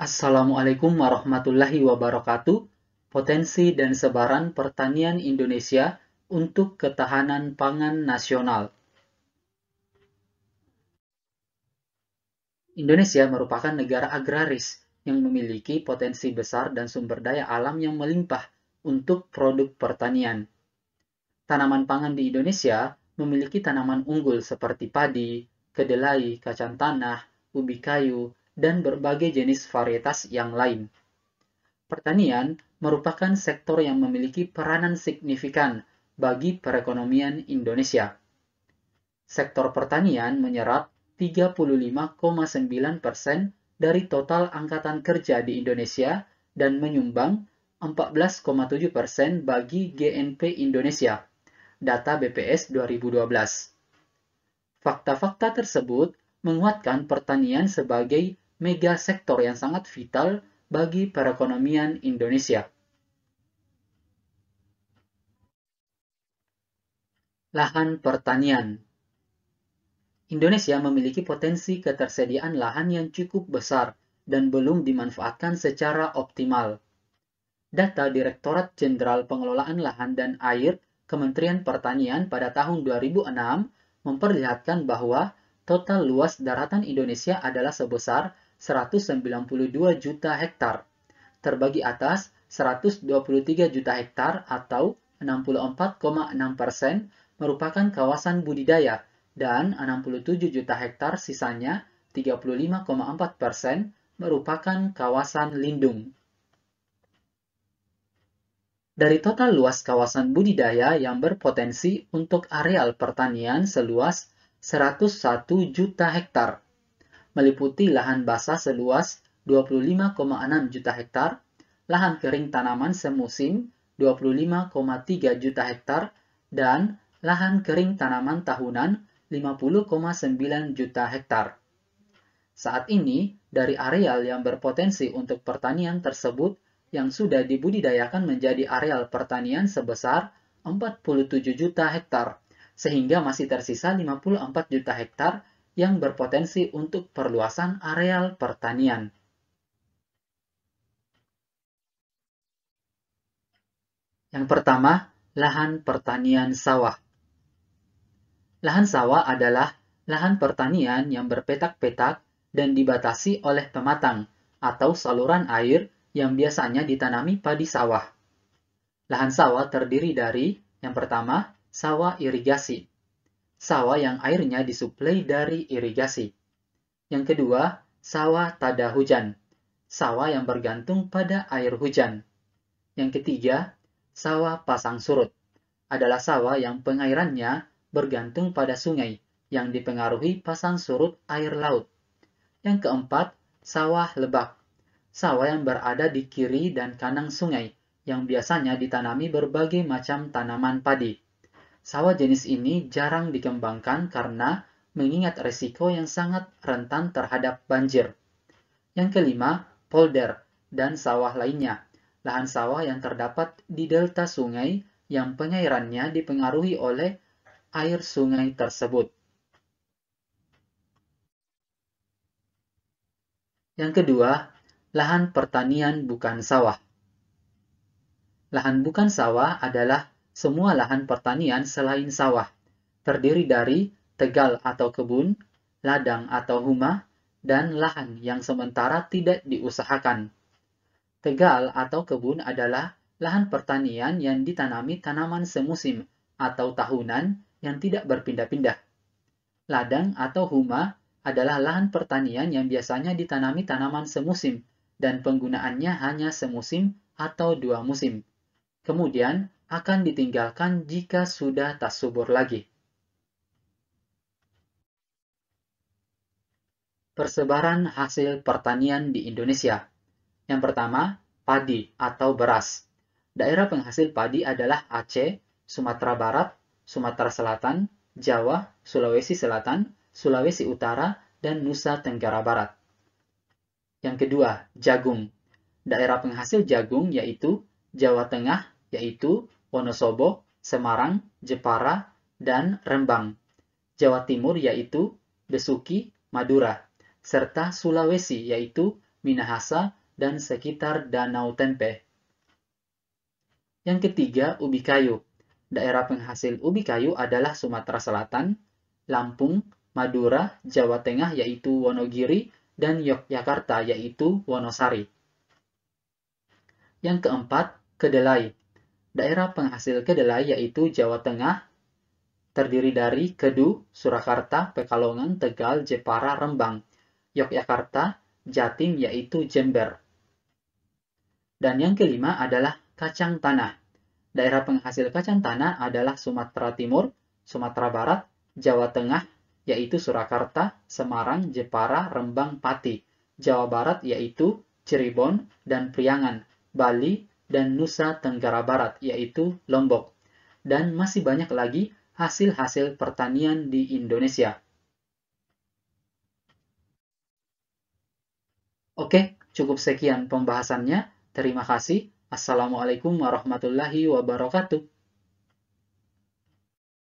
Assalamualaikum warahmatullahi wabarakatuh. Potensi dan sebaran pertanian Indonesia untuk ketahanan pangan nasional. Indonesia merupakan negara agraris yang memiliki potensi besar dan sumber daya alam yang melimpah untuk produk pertanian. Tanaman pangan di Indonesia memiliki tanaman unggul seperti padi, kedelai, kacang tanah, ubi kayu, dan berbagai jenis varietas yang lain. Pertanian merupakan sektor yang memiliki peranan signifikan bagi perekonomian Indonesia. Sektor pertanian menyerap 35,9% dari total angkatan kerja di Indonesia dan menyumbang 14,7% bagi GNP Indonesia, data BPS 2012. Fakta-fakta tersebut menguatkan pertanian sebagai mega sektor yang sangat vital bagi perekonomian Indonesia. Lahan pertanian. Indonesia memiliki potensi ketersediaan lahan yang cukup besar dan belum dimanfaatkan secara optimal. Data Direktorat Jenderal Pengelolaan Lahan dan Air Kementerian Pertanian pada tahun 2006 memperlihatkan bahwa total luas daratan Indonesia adalah sebesar 192 juta hektar, terbagi atas 123 juta hektar atau 64,6% merupakan kawasan budidaya dan 67 juta hektar sisanya 35,4% merupakan kawasan lindung. Dari total luas kawasan budidaya yang berpotensi untuk areal pertanian seluas 101 juta hektar, meliputi lahan basah seluas 25,6 juta hektar, lahan kering tanaman semusim 25,3 juta hektar, dan lahan kering tanaman tahunan 50,9 juta hektar. Saat ini, dari areal yang berpotensi untuk pertanian tersebut, yang sudah dibudidayakan menjadi areal pertanian sebesar 47 juta hektar, sehingga masih tersisa 54 juta hektar yang berpotensi untuk perluasan areal pertanian. Yang pertama, lahan pertanian sawah. Lahan sawah adalah lahan pertanian yang berpetak-petak dan dibatasi oleh pematang atau saluran air yang biasanya ditanami padi sawah. Lahan sawah terdiri dari, yang pertama, sawah irigasi. Sawah yang airnya disuplai dari irigasi. Yang kedua, sawah tada hujan. Sawah yang bergantung pada air hujan. Yang ketiga, sawah pasang surut. Adalah sawah yang pengairannya bergantung pada sungai yang dipengaruhi pasang surut air laut. Yang keempat, sawah lebak. Sawah yang berada di kiri dan kanan sungai yang biasanya ditanami berbagai macam tanaman padi. Sawah jenis ini jarang dikembangkan karena mengingat risiko yang sangat rentan terhadap banjir. Yang kelima, polder dan sawah lainnya. Lahan sawah yang terdapat di delta sungai yang pengairannya dipengaruhi oleh air sungai tersebut. Yang kedua, lahan pertanian bukan sawah. Lahan bukan sawah adalah semua lahan pertanian selain sawah, terdiri dari tegal atau kebun, ladang atau humah, dan lahan yang sementara tidak diusahakan. Tegal atau kebun adalah lahan pertanian yang ditanami tanaman semusim atau tahunan yang tidak berpindah-pindah. Ladang atau humah adalah lahan pertanian yang biasanya ditanami tanaman semusim dan penggunaannya hanya semusim atau 2 musim. Kemudian akan ditinggalkan jika sudah tak subur lagi. Persebaran hasil pertanian di Indonesia. Yang pertama, padi atau beras. Daerah penghasil padi adalah Aceh, Sumatera Barat, Sumatera Selatan, Jawa, Sulawesi Selatan, Sulawesi Utara, dan Nusa Tenggara Barat. Yang kedua, jagung. Daerah penghasil jagung yaitu Jawa Tengah, yaitu Wonosobo, Semarang, Jepara, dan Rembang. Jawa Timur yaitu Besuki, Madura, serta Sulawesi yaitu Minahasa, dan sekitar Danau Tempe. Yang ketiga, ubi kayu. Daerah penghasil ubi kayu adalah Sumatera Selatan, Lampung, Madura, Jawa Tengah yaitu Wonogiri, dan Yogyakarta yaitu Wonosari. Yang keempat, kedelai. Daerah penghasil kedelai yaitu Jawa Tengah, terdiri dari Kedu, Surakarta, Pekalongan, Tegal, Jepara, Rembang. Yogyakarta, Jatim yaitu Jember. Dan yang kelima adalah kacang tanah. Daerah penghasil kacang tanah adalah Sumatera Timur, Sumatera Barat, Jawa Tengah yaitu Surakarta, Semarang, Jepara, Rembang, Pati. Jawa Barat yaitu Cirebon dan Priangan, Bali, dan Nusa Tenggara Barat yaitu Lombok. Dan masih banyak lagi hasil-hasil pertanian di Indonesia. Oke, cukup sekian pembahasannya. Terima kasih. Assalamualaikum warahmatullahi wabarakatuh.